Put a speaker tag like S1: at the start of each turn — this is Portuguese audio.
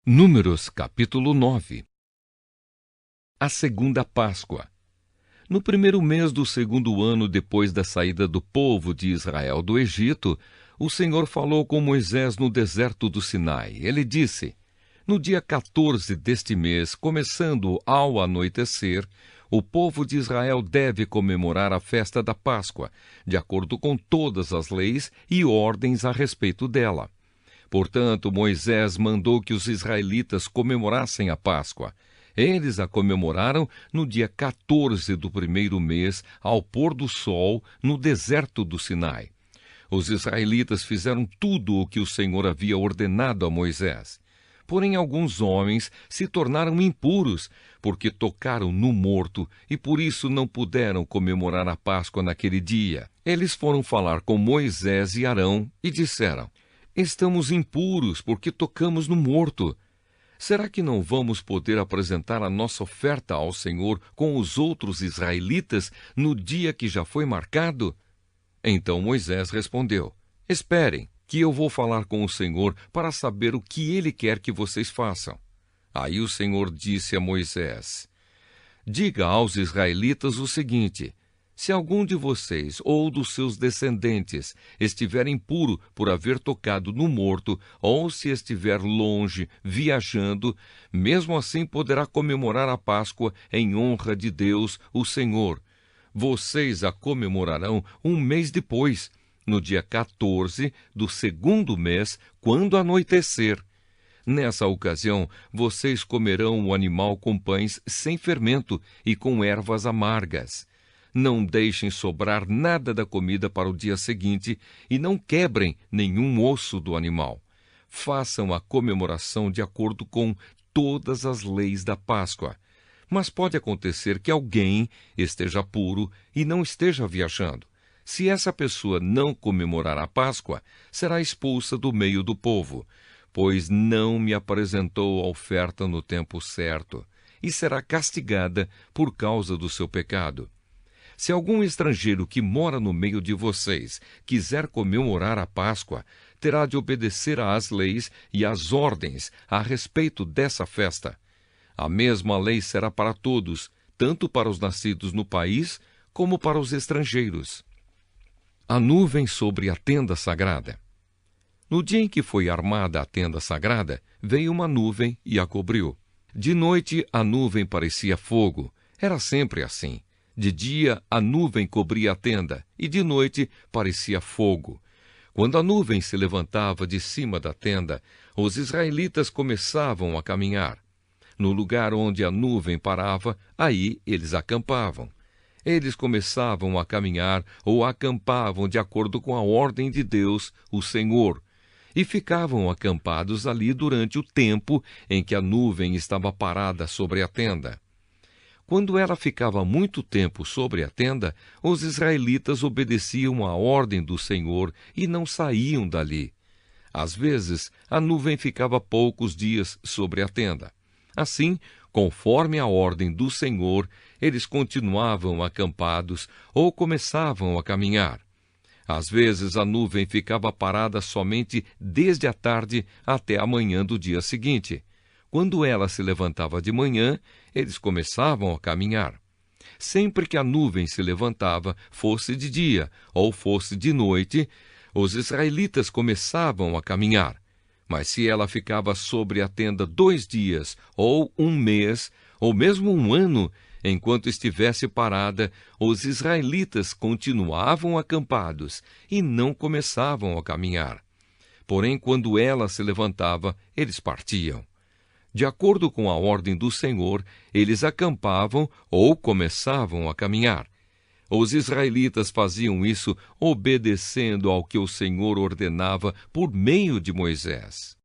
S1: Números capítulo 9. A segunda Páscoa. No primeiro mês do segundo ano depois da saída do povo de Israel do Egito, o Senhor falou com Moisés no deserto do Sinai. Ele disse: no dia 14 deste mês, começando ao anoitecer, o povo de Israel deve comemorar a festa da Páscoa, de acordo com todas as leis e ordens a respeito dela. Portanto, Moisés mandou que os israelitas comemorassem a Páscoa. Eles a comemoraram no dia 14 do primeiro mês, ao pôr do sol, no deserto do Sinai. Os israelitas fizeram tudo o que o Senhor havia ordenado a Moisés. Porém, alguns homens se tornaram impuros, porque tocaram no morto e por isso não puderam comemorar a Páscoa naquele dia. Eles foram falar com Moisés e Arão e disseram: estamos impuros porque tocamos no morto. Será que não vamos poder apresentar a nossa oferta ao Senhor com os outros israelitas no dia que já foi marcado? Então Moisés respondeu: esperem, que eu vou falar com o Senhor para saber o que ele quer que vocês façam. Aí o Senhor disse a Moisés: diga aos israelitas o seguinte: se algum de vocês ou dos seus descendentes estiver impuro por haver tocado no morto, ou se estiver longe, viajando, mesmo assim poderá comemorar a Páscoa em honra de Deus, o Senhor. Vocês a comemorarão um mês depois, no dia 14 do segundo mês, quando anoitecer. Nessa ocasião, vocês comerão o animal com pães sem fermento e com ervas amargas. Não deixem sobrar nada da comida para o dia seguinte e não quebrem nenhum osso do animal. Façam a comemoração de acordo com todas as leis da Páscoa. Mas pode acontecer que alguém esteja puro e não esteja viajando. Se essa pessoa não comemorar a Páscoa, será expulsa do meio do povo, pois não me apresentou a oferta no tempo certo, e será castigada por causa do seu pecado. Se algum estrangeiro que mora no meio de vocês quiser comemorar a Páscoa, terá de obedecer às leis e às ordens a respeito dessa festa. A mesma lei será para todos, tanto para os nascidos no país como para os estrangeiros. A nuvem sobre a tenda sagrada. No dia em que foi armada a tenda sagrada, veio uma nuvem e a cobriu. De noite a nuvem parecia fogo. Era sempre assim. De dia, a nuvem cobria a tenda, e de noite parecia fogo. Quando a nuvem se levantava de cima da tenda, os israelitas começavam a caminhar. No lugar onde a nuvem parava, aí eles acampavam. Eles começavam a caminhar ou acampavam de acordo com a ordem de Deus, o Senhor, e ficavam acampados ali durante o tempo em que a nuvem estava parada sobre a tenda. Quando ela ficava muito tempo sobre a tenda, os israelitas obedeciam à ordem do Senhor e não saíam dali. Às vezes, a nuvem ficava poucos dias sobre a tenda. Assim, conforme a ordem do Senhor, eles continuavam acampados ou começavam a caminhar. Às vezes, a nuvem ficava parada somente desde a tarde até a manhã do dia seguinte. Quando ela se levantava de manhã, eles começavam a caminhar. Sempre que a nuvem se levantava, fosse de dia ou fosse de noite, os israelitas começavam a caminhar. Mas se ela ficava sobre a tenda 2 dias, ou um mês, ou mesmo um ano, enquanto estivesse parada, os israelitas continuavam acampados e não começavam a caminhar. Porém, quando ela se levantava, eles partiam. De acordo com a ordem do Senhor, eles acampavam ou começavam a caminhar. Os israelitas faziam isso obedecendo ao que o Senhor ordenava por meio de Moisés.